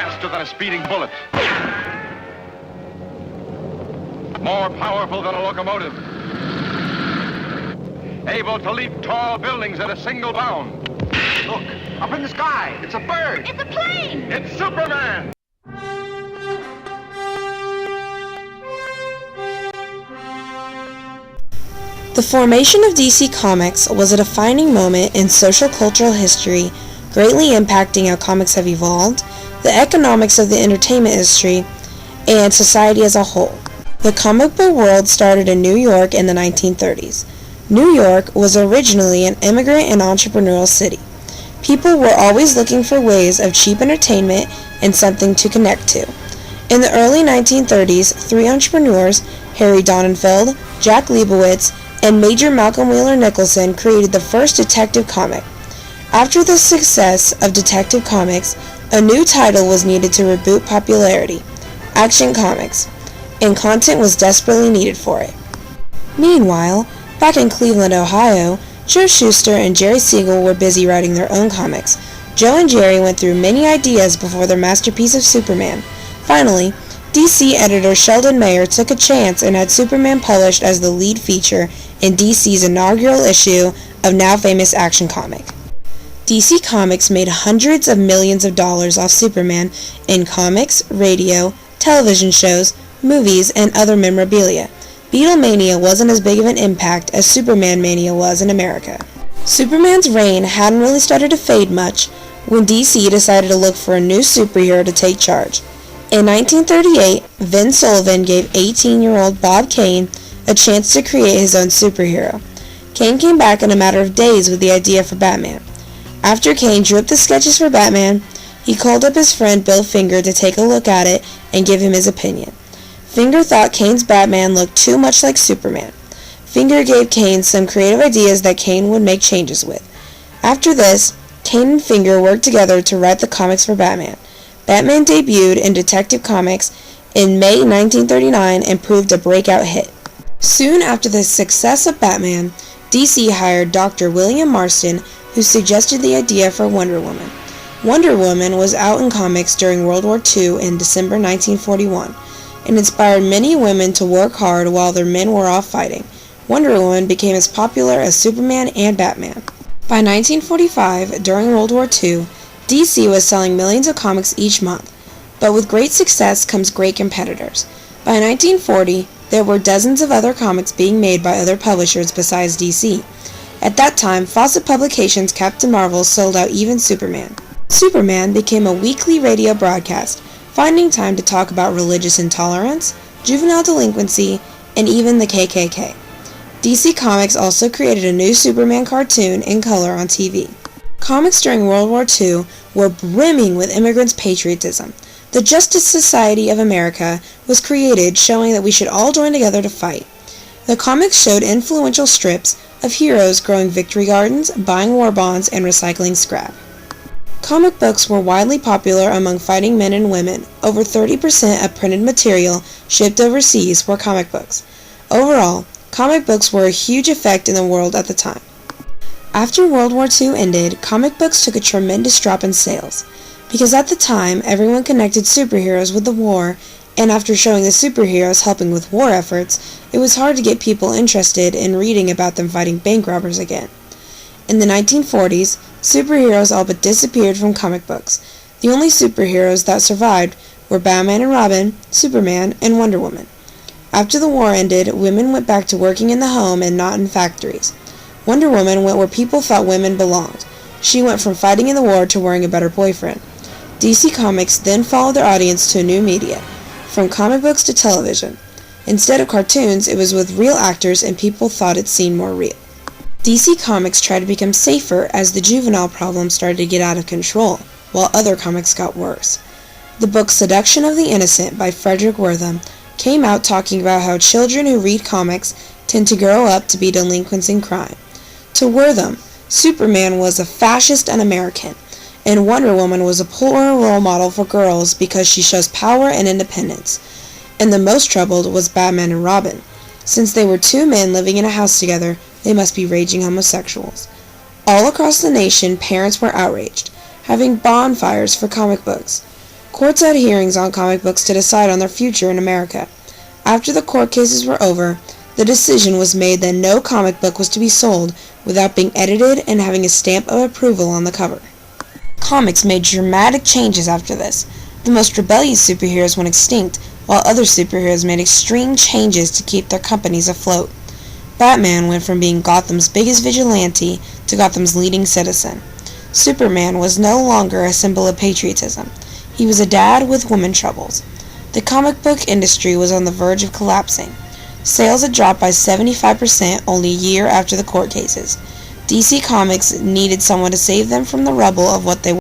faster than a speeding bullet, more powerful than a locomotive, able to leap tall buildings at a single bound. Look, up in the sky, it's a bird. It's a plane. It's Superman. The formation of DC Comics was a defining moment in social cultural history, greatly impacting how comics have evolved, the economics of the entertainment industry, and society as a whole. The comic book world started in New York in the 1930s. New York was originally an immigrant and entrepreneurial city. People were always looking for ways of cheap entertainment and something to connect to. In the early 1930s, three entrepreneurs, Harry Donenfeld, Jack Leibowitz, and Major Malcolm Wheeler Nicholson, created the first detective comic. After the success of Detective Comics, a new title was needed to reboot popularity, Action Comics, and content was desperately needed for it. Meanwhile, back in Cleveland, Ohio, Joe Shuster and Jerry Siegel were busy writing their own comics. Joe and Jerry went through many ideas before their masterpiece of Superman. Finally, DC editor Sheldon Mayer took a chance and had Superman published as the lead feature in DC's inaugural issue of now famous Action Comic. DC Comics made hundreds of millions of dollars off Superman in comics, radio, television shows, movies, and other memorabilia. Beatlemania wasn't as big of an impact as Superman mania was in America. Superman's reign hadn't really started to fade much when DC decided to look for a new superhero to take charge. In 1938, Vin Sullivan gave 18-year-old Bob Kane a chance to create his own superhero. Kane came back in a matter of days with the idea for Batman. After Kane drew up the sketches for Batman, he called up his friend Bill Finger to take a look at it and give him his opinion. Finger thought Kane's Batman looked too much like Superman. Finger gave Kane some creative ideas that Kane would make changes with. After this, Kane and Finger worked together to write the comics for Batman. Batman debuted in Detective Comics in May 1939 and proved a breakout hit. Soon after the success of Batman, DC hired Dr. William Marston, who suggested the idea for Wonder Woman. Wonder Woman was out in comics during World War II in December 1941 and inspired many women to work hard while their men were off fighting. Wonder Woman became as popular as Superman and Batman. By 1945, during World War II, DC was selling millions of comics each month, but with great success comes great competitors. By 1940, there were dozens of other comics being made by other publishers besides DC. At that time, Fawcett Publications' Captain Marvel sold out even Superman. Superman became a weekly radio broadcast, finding time to talk about religious intolerance, juvenile delinquency, and even the KKK. DC Comics also created a new Superman cartoon in color on TV. Comics during World War II were brimming with immigrants' patriotism. The Justice Society of America was created, showing that we should all join together to fight. The comics showed influential strips of heroes growing victory gardens, buying war bonds, and recycling scrap. Comic books were widely popular among fighting men and women. Over 30% of printed material shipped overseas were comic books. Overall, comic books were a huge effect in the world at the time. After World War II ended, comic books took a tremendous drop in sales, because at the time everyone connected superheroes with the war, and after showing the superheroes helping with war efforts, it was hard to get people interested in reading about them fighting bank robbers again. In the 1940s, superheroes all but disappeared from comic books. The only superheroes that survived were Batman and Robin, Superman, and Wonder Woman. After the war ended, women went back to working in the home and not in factories. Wonder Woman went where people thought women belonged. She went from fighting in the war to wearing a better boyfriend. DC Comics then followed their audience to a new media, from comic books to television. Instead of cartoons, it was with real actors and people thought it seemed more real. DC Comics tried to become safer as the juvenile problem started to get out of control, while other comics got worse. The book Seduction of the Innocent by Frederick Wertham came out talking about how children who read comics tend to grow up to be delinquents in crime. To Wertham, Superman was a fascist and American, and Wonder Woman was a poor role model for girls because she shows power and independence. And the most troubled was Batman and Robin. Since they were two men living in a house together, they must be raging homosexuals. All across the nation, parents were outraged, having bonfires for comic books. Courts had hearings on comic books to decide on their future in America. After the court cases were over, the decision was made that no comic book was to be sold without being edited and having a stamp of approval on the cover. Comics made dramatic changes after this. The most rebellious superheroes went extinct, while other superheroes made extreme changes to keep their companies afloat. Batman went from being Gotham's biggest vigilante to Gotham's leading citizen. Superman was no longer a symbol of patriotism. He was a dad with woman troubles. The comic book industry was on the verge of collapsing. Sales had dropped by 75% only a year after the court cases. DC Comics needed someone to save them from the rubble of what they were.